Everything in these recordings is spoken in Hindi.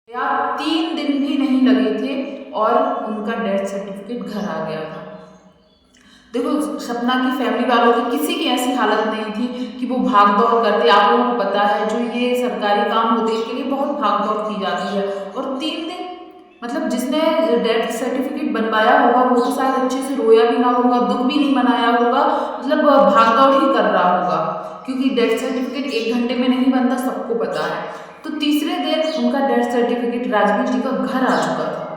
या 3 दिन भी नहीं लगे थे और उनका डेथ सर्टिफिकेट घर आ गया था। देखो, सपना की फैमिली वालों की किसी की ऐसी हालत नहीं थी कि वो भाग दौड़ करते। आप लोगों को पता है जो ये सरकारी काम होते हैं इसके लिए बहुत भाग दौड़ की जाती है। और 3 दिन, मतलब जिसने डेथ सर्टिफिकेट बनवाया होगा वो तो शायद अच्छे से रोया भी ना होगा, दुख भी नहीं मनाया होगा, मतलब भाग दौड़ ही कर रहा होगा, क्योंकि डेथ सर्टिफिकेट 1 घंटे में नहीं बनता, सबको पता है। तो तीसरे दिन उनका डेथ सर्टिफिकेट राजवीर जी का घर आ चुका था।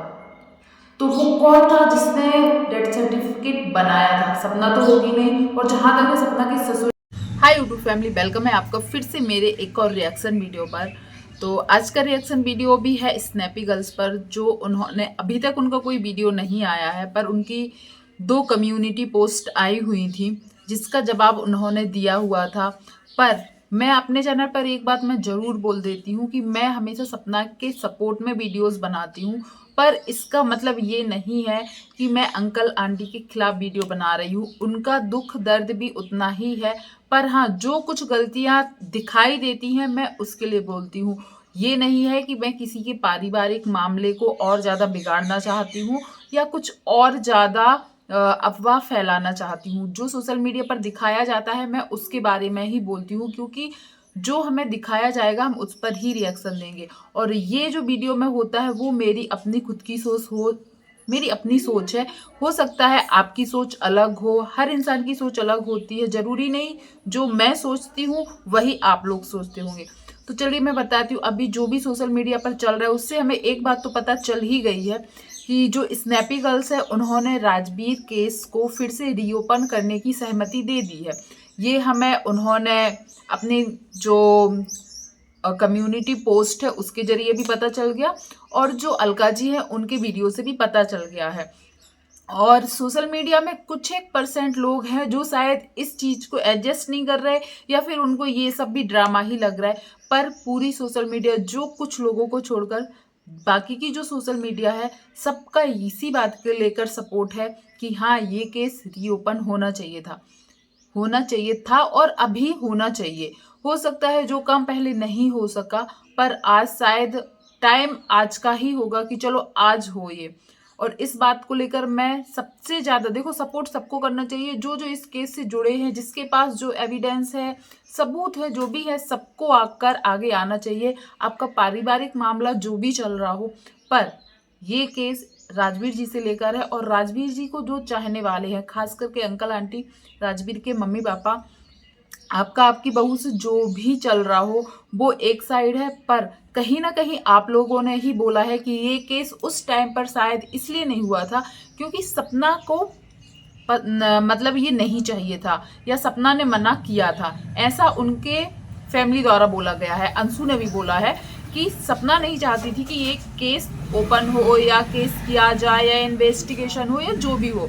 तो वो कौन था जिसने डेथ सर्टिफिकेट बनाया था? सपना तो होगी नहीं। और जहां तक है सपना की ससुर। हाय यूट्यूब फैमिली, वेलकम है आपका फिर से मेरे एक और रिएक्शन वीडियो पर। तो आज का रिएक्शन वीडियो भी है स्नैपी गर्ल्स पर, जो उन्होंने अभी तक उनका कोई वीडियो नहीं आया है, पर उनकी 2 कम्युनिटी पोस्ट आई हुई थी जिसका जवाब उन्होंने दिया हुआ था। पर मैं अपने चैनल पर एक बात मैं जरूर बोल देती हूँ कि मैं हमेशा सपना के सपोर्ट में वीडियोस बनाती हूँ, पर इसका मतलब ये नहीं है कि मैं अंकल आंटी के खिलाफ वीडियो बना रही हूँ। उनका दुख दर्द भी उतना ही है, पर हाँ, जो कुछ गलतियां दिखाई देती हैं मैं उसके लिए बोलती हूँ। ये नहीं है कि मैं किसी के पारिवारिक मामले को और ज्यादा बिगाड़ना चाहती हूँ या कुछ और ज्यादा अफवाह फैलाना चाहती हूँ। जो सोशल मीडिया पर दिखाया जाता है मैं उसके बारे में ही बोलती हूँ, क्योंकि जो हमें दिखाया जाएगा हम उस पर ही रिएक्शन देंगे। और ये जो वीडियो में होता है वो मेरी अपनी खुद की सोच हो, मेरी अपनी सोच है। हो सकता है आपकी सोच अलग हो, हर इंसान की सोच अलग होती है, जरूरी नहीं जो मैं सोचती हूँ वही आप लोग सोचते होंगे। तो चलिए मैं बताती हूँ, अभी जो भी सोशल मीडिया पर चल रहा है उससे हमें एक बात तो पता चल ही गई है कि जो स्नैपी गर्ल्स है उन्होंने राजवीर केस को फिर से रीओपन करने की सहमति दे दी है। ये हमें उन्होंने अपनी जो कम्युनिटी पोस्ट है उसके जरिए भी पता चल गया, और जो अलका जी है उनके वीडियो से भी पता चल गया है। और सोशल मीडिया में कुछ एक परसेंट लोग हैं जो शायद इस चीज को एडजस्ट नहीं कर रहे, या फिर उनको ये सब भी ड्रामा ही लग रहा है। पर पूरी सोशल मीडिया, जो कुछ लोगों को छोड़कर बाकी की जो सोशल मीडिया है, सबका इसी बात के लेकर सपोर्ट है कि हाँ, ये केस रीओपन होना चाहिए था, होना चाहिए था और अभी होना चाहिए। हो सकता है जो काम पहले नहीं हो सका, पर आज शायद टाइम आज का ही होगा कि चलो आज हो ये। और इस बात को लेकर मैं सबसे ज्यादा, देखो, सपोर्ट सबको करना चाहिए, जो जो इस केस से जुड़े हैं, जिसके पास जो एविडेंस है, सबूत है, जो भी है, सबको आकर आगे आना चाहिए। आपका पारिवारिक मामला जो भी चल रहा हो, पर ये केस राजवीर जी से लेकर है। और राजवीर जी को जो चाहने वाले हैं, खास करके अंकल आंटी, राजवीर के मम्मी पापा, आपका आपकी बहू से जो भी चल रहा हो वो एक साइड है, पर कहीं ना कहीं आप लोगों ने ही बोला है कि ये केस उस टाइम पर शायद इसलिए नहीं हुआ था क्योंकि सपना को मतलब ये नहीं चाहिए था, या सपना ने मना किया था, ऐसा उनके फैमिली द्वारा बोला गया है। अंशु ने भी बोला है कि सपना नहीं चाहती थी कि ये केस ओपन हो या केस किया जाए या इन्वेस्टिगेशन हो या जो भी हो।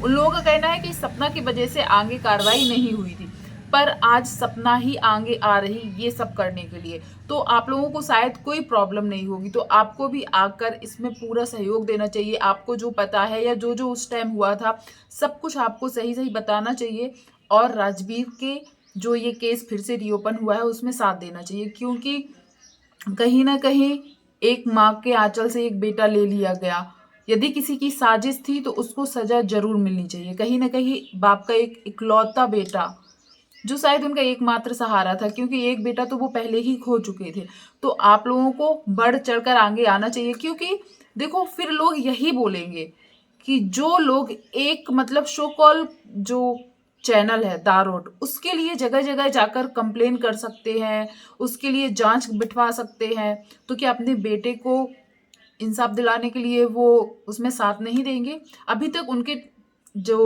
उन लोगों का कहना है कि सपना की वजह से आगे कार्रवाई नहीं हुई थी, पर आज सपना ही आगे आ रही ये सब करने के लिए। तो आप लोगों को शायद कोई प्रॉब्लम नहीं होगी, तो आपको भी आकर इसमें पूरा सहयोग देना चाहिए। आपको जो पता है या जो जो उस टाइम हुआ था सब कुछ आपको सही सही बताना चाहिए, और राजवीर के जो ये केस फिर से रीओपन हुआ है उसमें साथ देना चाहिए, क्योंकि कहीं ना कहीं एक माँ के आंचल से एक बेटा ले लिया गया। यदि किसी की साजिश थी तो उसको सजा जरूर मिलनी चाहिए। कहीं ना कहीं बाप का एक इकलौता बेटा, जो शायद उनका एकमात्र सहारा था, क्योंकि एक बेटा तो वो पहले ही खो चुके थे। तो आप लोगों को बढ़ चढ़कर आगे आना चाहिए, क्योंकि देखो फिर लोग यही बोलेंगे कि जो लोग एक, मतलब शो कॉल जो चैनल है दारोट, उसके लिए जगह जगह जाकर कंप्लेन कर सकते हैं, उसके लिए जांच बिठवा सकते हैं, तो क्या अपने बेटे को इंसाफ दिलाने के लिए वो उसमें साथ नहीं देंगे? अभी तक उनके जो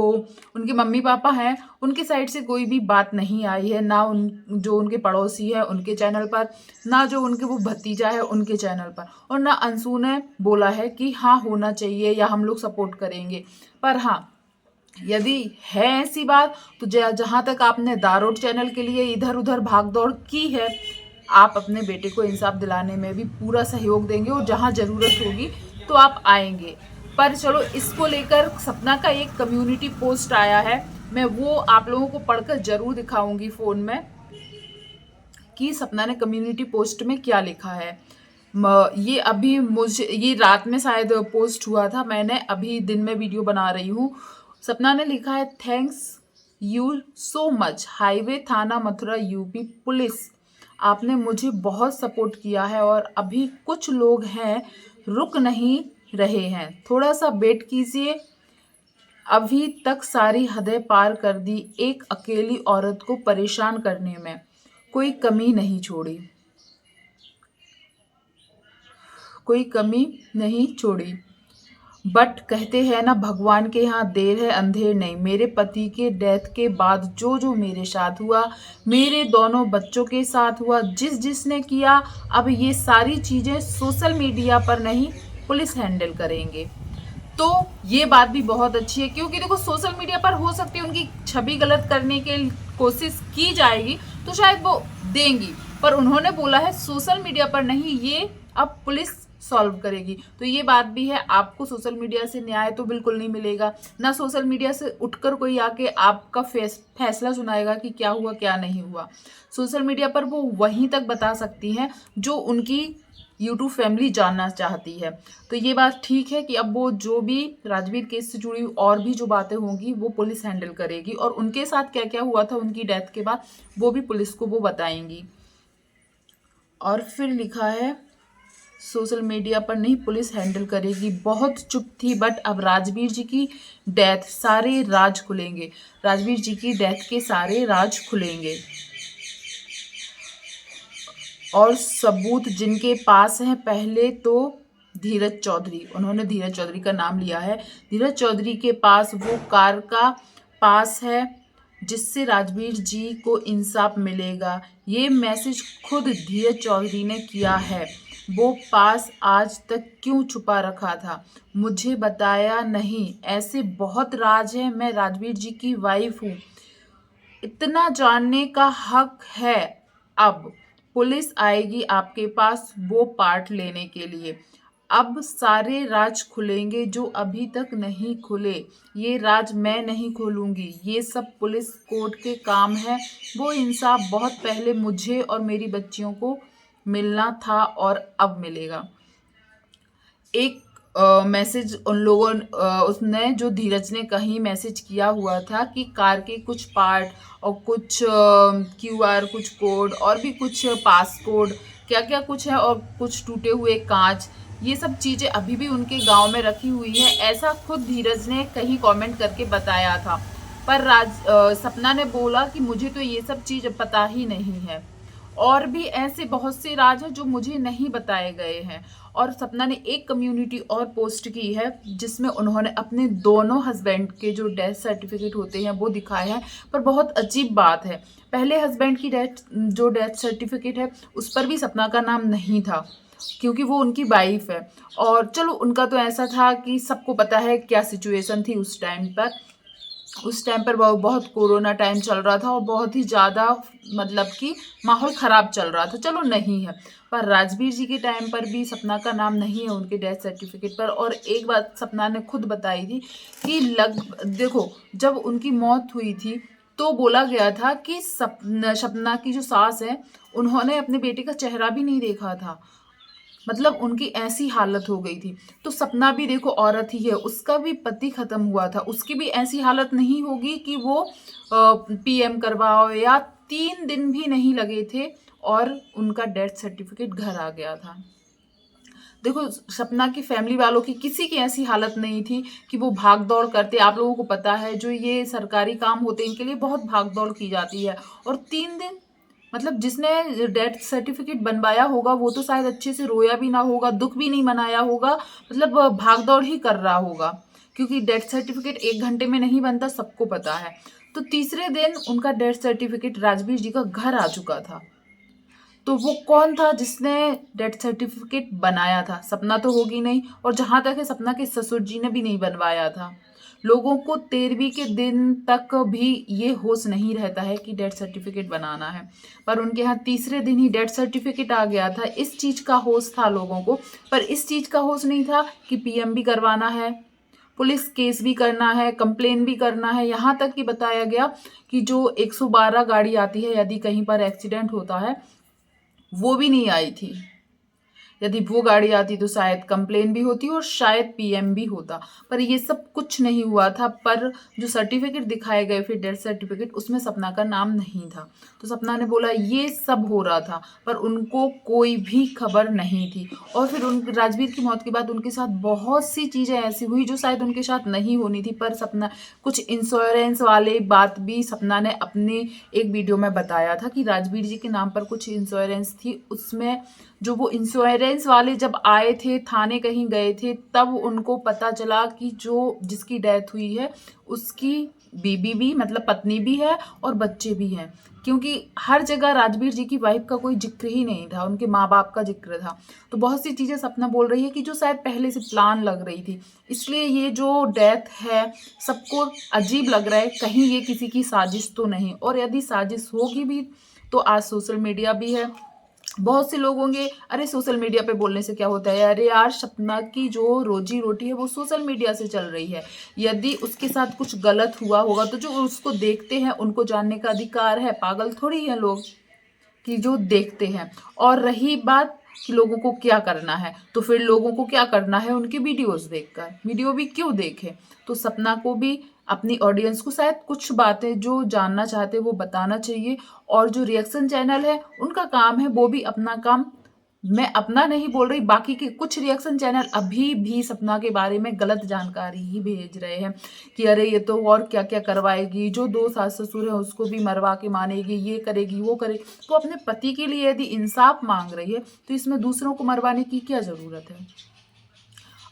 उनके मम्मी पापा हैं उनके साइड से कोई भी बात नहीं आई है, ना जो उनके पड़ोसी है उनके चैनल पर, ना जो उनके वो भतीजा है उनके चैनल पर, और ना अंशु ने बोला है कि हाँ होना चाहिए या हम लोग सपोर्ट करेंगे। पर हाँ, यदि है ऐसी बात तो जहां तक आपने दारोट चैनल के लिए इधर उधर भाग दौड़ की है, आप अपने बेटे को इंसाफ दिलाने में भी पूरा सहयोग देंगे, और जहां जरूरत होगी तो आप आएंगे। पर चलो, इसको लेकर सपना का एक कम्युनिटी पोस्ट आया है, मैं वो आप लोगों को पढ़कर जरूर दिखाऊंगी फोन में कि सपना ने कम्युनिटी पोस्ट में क्या लिखा है। ये अभी मुझे ये रात में शायद पोस्ट हुआ था, मैंने अभी दिन में वीडियो बना रही हूँ। सपना ने लिखा है, thanks you so much highway थाना मथुरा यूपी पुलिस, आपने मुझे बहुत सपोर्ट किया है और अभी कुछ लोग हैं रुक नहीं रहे हैं, थोड़ा सा वेट कीजिए, अभी तक सारी हदें पार कर दी, एक अकेली औरत को परेशान करने में कोई कमी नहीं छोड़ी, कोई कमी नहीं छोड़ी। बट कहते हैं ना, भगवान के यहाँ देर है अंधेर नहीं। मेरे पति के डेथ के बाद जो जो मेरे साथ हुआ, मेरे दोनों बच्चों के साथ हुआ, जिस जिसने किया, अब ये सारी चीज़ें सोशल मीडिया पर नहीं, पुलिस हैंडल करेंगे। तो ये बात भी बहुत अच्छी है, क्योंकि देखो सोशल मीडिया पर हो सकती है उनकी छवि गलत करने की कोशिश की जाएगी तो शायद वो देंगी, पर उन्होंने बोला है सोशल मीडिया पर नहीं, ये अब पुलिस सॉल्व करेगी। तो ये बात भी है, आपको सोशल मीडिया से न्याय तो बिल्कुल नहीं मिलेगा, ना सोशल मीडिया से उठकर कोई आके आपका फैसला सुनाएगा कि क्या हुआ क्या नहीं हुआ। सोशल मीडिया पर वो वहीं तक बता सकती हैं जो उनकी यूट्यूब फैमिली जानना चाहती है। तो ये बात ठीक है कि अब वो जो भी राजवीर केस से जुड़ी और भी जो बातें होंगी वो पुलिस हैंडल करेगी, और उनके साथ क्या क्या हुआ था उनकी डेथ के बाद वो भी पुलिस को वो बताएंगी। और फिर लिखा है, सोशल मीडिया पर नहीं, पुलिस हैंडल करेगी, बहुत चुप थी बट अब राजवीर जी की डेथ सारे राज खुलेंगे, राजवीर जी की डेथ के सारे राज खुलेंगे। और सबूत जिनके पास हैं, पहले तो धीरज चौधरी, उन्होंने धीरज चौधरी का नाम लिया है, धीरज चौधरी के पास वो कार का पास है जिससे राजवीर जी को इंसाफ मिलेगा, ये मैसेज खुद धीरज चौधरी ने किया है, वो पास आज तक क्यों छुपा रखा था, मुझे बताया नहीं, ऐसे बहुत राज हैं, मैं राजवीर जी की वाइफ हूँ, इतना जानने का हक है, अब पुलिस आएगी आपके पास वो पार्ट लेने के लिए, अब सारे राज खुलेंगे जो अभी तक नहीं खुले, ये राज मैं नहीं खोलूंगी, ये सब पुलिस कोर्ट के काम है, वो इंसाफ बहुत पहले मुझे और मेरी बच्चियों को मिलना था और अब मिलेगा। एक मैसेज उन लोगों उसने जो धीरज ने कहीं मैसेज किया हुआ था कि कार के कुछ पार्ट और कुछ क्यूआर, कुछ कोड और भी कुछ पास कोड, क्या क्या कुछ है, और कुछ टूटे हुए कांच, ये सब चीज़ें अभी भी उनके गांव में रखी हुई है, ऐसा खुद धीरज ने कहीं कमेंट करके बताया था। पर सपना ने बोला कि मुझे तो ये सब चीज़ पता ही नहीं है, और भी ऐसे बहुत से राज हैं जो मुझे नहीं बताए गए हैं। और सपना ने एक कम्युनिटी और पोस्ट की है जिसमें उन्होंने अपने दोनों हस्बैंड के जो डेथ सर्टिफिकेट होते हैं वो दिखाए हैं, पर बहुत अजीब बात है, पहले हस्बैंड की डेथ सर्टिफिकेट है उस पर भी सपना का नाम नहीं था, क्योंकि वो उनकी वाइफ है। और चलो उनका तो ऐसा था कि सबको पता है क्या सिचुएशन थी उस टाइम पर, उस टाइम पर बहुत कोरोना टाइम चल रहा था और बहुत ही ज़्यादा मतलब कि माहौल ख़राब चल रहा था, चलो नहीं है, पर राजवीर जी के टाइम पर भी सपना का नाम नहीं है उनके डेथ सर्टिफिकेट पर। और एक बात सपना ने खुद बताई थी कि देखो जब उनकी मौत हुई थी तो बोला गया था कि सपना की जो सास है उन्होंने अपने बेटे का चेहरा भी नहीं देखा था, मतलब उनकी ऐसी हालत हो गई थी। तो सपना भी देखो औरत ही है, उसका भी पति खत्म हुआ था, उसकी भी ऐसी हालत नहीं होगी कि वो पीएम करवाओ, या 3 दिन भी नहीं लगे थे और उनका डेथ सर्टिफिकेट घर आ गया था। देखो सपना की फैमिली वालों की किसी की ऐसी हालत नहीं थी कि वो भाग दौड़ करते, आप लोगों को पता है जो ये सरकारी काम होते हैं इनके लिए बहुत भाग दौड़ की जाती है, और 3 दिन मतलब जिसने डेथ सर्टिफिकेट बनवाया होगा वो तो शायद अच्छे से रोया भी ना होगा, दुख भी नहीं मनाया होगा, मतलब भाग दौड़ ही कर रहा होगा, क्योंकि डेथ सर्टिफिकेट 1 घंटे में नहीं बनता, सबको पता है। तो तीसरे दिन उनका डेथ सर्टिफिकेट राजवीर जी का घर आ चुका था। तो वो कौन था जिसने डेथ सर्टिफिकेट बनाया था? सपना तो होगी नहीं, और जहां तक है सपना के ससुर जी ने भी नहीं बनवाया था। लोगों को 13वीं के दिन तक भी ये होश नहीं रहता है कि डेथ सर्टिफिकेट बनाना है, पर उनके यहाँ तीसरे दिन ही डेथ सर्टिफिकेट आ गया था। इस चीज का होश था लोगों को, पर इस चीज का होश नहीं था कि पीएम भी करवाना है, पुलिस केस भी करना है, कंप्लेन भी करना है, यहाँ तक कि बताया गया कि जो 112 गाड़ी आती है यदि कहीं पर एक्सीडेंट होता है वो भी नहीं आई थी। यदि वो गाड़ी आती तो शायद कंप्लेन भी होती और शायद पीएम भी होता, पर ये सब कुछ नहीं हुआ था। पर जो सर्टिफिकेट दिखाए गए फिर डेथ सर्टिफिकेट, उसमें सपना का नाम नहीं था। तो सपना ने बोला ये सब हो रहा था, पर उनको कोई भी खबर नहीं थी। और फिर उन राजवीर की मौत के बाद उनके साथ बहुत सी चीज़ें ऐसी हुई जो शायद उनके साथ नहीं होनी थी। पर सपना कुछ इंश्योरेंस वाले बात भी सपना ने अपने एक वीडियो में बताया था कि राजवीर जी के नाम पर कुछ इंश्योरेंस थी। उसमें जो वो इंश्योरेंस वाले जब आए थे, थाने कहीं गए थे, तब उनको पता चला कि जो जिसकी डेथ हुई है उसकी बीबी भी, मतलब पत्नी भी है और बच्चे भी हैं। क्योंकि हर जगह राजवीर जी की वाइफ का कोई जिक्र ही नहीं था, उनके माँ बाप का जिक्र था। तो बहुत सी चीज़ें सपना बोल रही है कि जो शायद पहले से प्लान लग रही थी। इसलिए ये जो डेथ है सबको अजीब लग रहा है, कहीं ये किसी की साजिश तो नहीं। और यदि साजिश होगी भी तो आज सोशल मीडिया भी है, बहुत से लोग होंगे अरे सोशल मीडिया पे बोलने से क्या होता है, अरे यार सपना की जो रोजी रोटी है वो सोशल मीडिया से चल रही है। यदि उसके साथ कुछ गलत हुआ होगा तो जो उसको देखते हैं उनको जानने का अधिकार है, पागल थोड़ी हैं लोग कि जो देखते हैं। और रही बात कि लोगों को क्या करना है, तो फिर लोगों को क्या करना है उनकी वीडियोस देखकर, वीडियो भी क्यों देखें। तो सपना को भी अपनी ऑडियंस को शायद कुछ बातें जो जानना चाहते हैं वो बताना चाहिए। और जो रिएक्शन चैनल है उनका काम है वो भी अपना काम, मैं अपना नहीं बोल रही, बाकी के कुछ रिएक्शन चैनल अभी भी सपना के बारे में गलत जानकारी ही भेज रहे हैं कि अरे ये तो और क्या क्या करवाएगी, जो 2 सास ससुर है उसको भी मरवा के मानेगी, ये करेगी वो करेगी। तो अपने पति के लिए यदि इंसाफ मांग रही है तो इसमें दूसरों को मरवाने की क्या ज़रूरत है।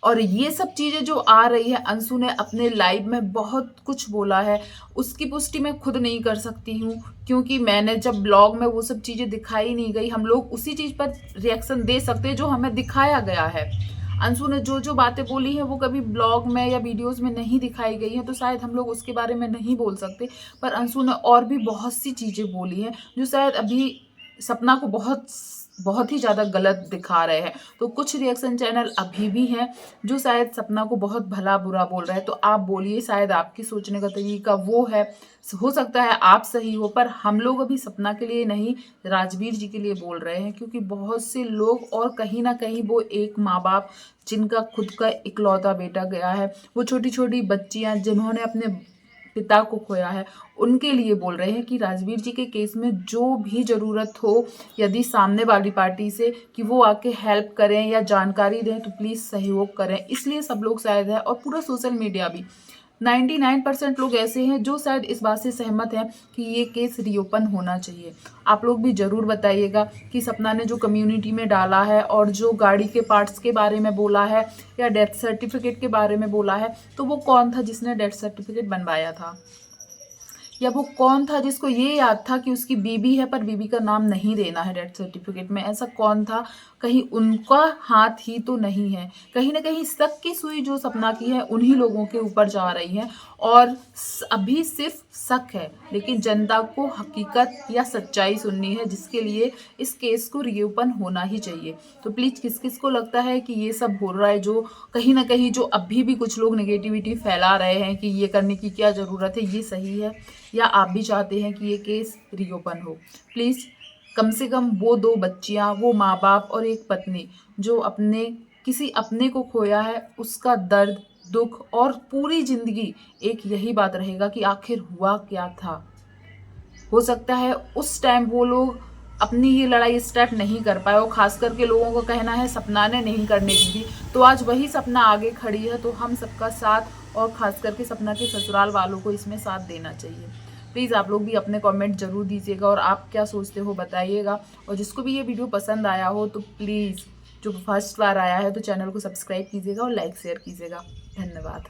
और ये सब चीज़ें जो आ रही है, अंशु ने अपने लाइव में बहुत कुछ बोला है, उसकी पुष्टि मैं खुद नहीं कर सकती हूँ क्योंकि मैंने जब ब्लॉग में वो सब चीज़ें दिखाई नहीं गई। हम लोग उसी चीज़ पर रिएक्शन दे सकते हैं जो हमें दिखाया गया है। अंशु ने जो जो बातें बोली हैं वो कभी ब्लॉग में या वीडियोस में नहीं दिखाई गई हैं, तो शायद हम लोग उसके बारे में नहीं बोल सकते। पर अंशु ने और भी बहुत सी चीज़ें बोली हैं जो शायद अभी सपना को बहुत बहुत ही ज़्यादा गलत दिखा रहे हैं। तो कुछ रिएक्शन चैनल अभी भी हैं जो शायद सपना को बहुत भला बुरा बोल रहे हैं। तो आप बोलिए, शायद आपकी सोचने का तरीका वो है, हो सकता है आप सही हो, पर हम लोग अभी सपना के लिए नहीं राजवीर जी के लिए बोल रहे हैं। क्योंकि बहुत से लोग, और कहीं ना कहीं वो एक माँ बाप जिनका खुद का इकलौता बेटा गया है, वो छोटी छोटी बच्चियां जिन्होंने अपने पिता को खोया है, उनके लिए बोल रहे हैं कि राजवीर जी के केस में जो भी ज़रूरत हो, यदि सामने वाली पार्टी से कि वो आके हेल्प करें या जानकारी दें तो प्लीज़ सहयोग करें। इसलिए सब लोग शायद है, और पूरा सोशल मीडिया भी 99% लोग ऐसे हैं जो शायद इस बात से सहमत हैं कि ये केस रीओपन होना चाहिए। आप लोग भी ज़रूर बताइएगा कि सपना ने जो कम्युनिटी में डाला है और जो गाड़ी के पार्ट्स के बारे में बोला है या डेथ सर्टिफिकेट के बारे में बोला है, तो वो कौन था जिसने डेथ सर्टिफिकेट बनवाया था, या वो कौन था जिसको ये याद था कि उसकी बीबी है पर बीबी का नाम नहीं देना है डेथ सर्टिफिकेट में। ऐसा कौन था, कहीं उनका हाथ ही तो नहीं है। कहीं ना कहीं शक की सुई जो सपना की है उन्हीं लोगों के ऊपर जा रही है, और अभी सिर्फ शक है, लेकिन जनता को हकीकत या सच्चाई सुननी है, जिसके लिए इस केस को रीओपन होना ही चाहिए। तो प्लीज़ किस किस को लगता है कि ये सब हो रहा है, जो कहीं ना कहीं जो अभी भी कुछ लोग नेगेटिविटी फैला रहे हैं कि ये करने की क्या ज़रूरत है, ये सही है, या आप भी चाहते हैं कि ये केस रीओपन हो। प्लीज़ कम से कम वो 2 बच्चियां, वो माँ बाप और एक पत्नी जो अपने किसी अपने को खोया है, उसका दर्द, दुख और पूरी ज़िंदगी एक यही बात रहेगा कि आखिर हुआ क्या था। हो सकता है उस टाइम वो लोग अपनी ये लड़ाई स्टार्ट नहीं कर पाए, और ख़ास करके लोगों का कहना है सपना ने नहीं करने दी थी। तो आज वही सपना आगे खड़ी है, तो हम सबका साथ, और ख़ास करके सपना के ससुराल वालों को इसमें साथ देना चाहिए। प्लीज़ आप लोग भी अपने कमेंट ज़रूर दीजिएगा और आप क्या सोचते हो बताइएगा। और जिसको भी ये वीडियो पसंद आया हो तो प्लीज़, जो फर्स्ट बार आया है तो चैनल को सब्सक्राइब कीजिएगा और लाइक शेयर कीजिएगा। धन्यवाद।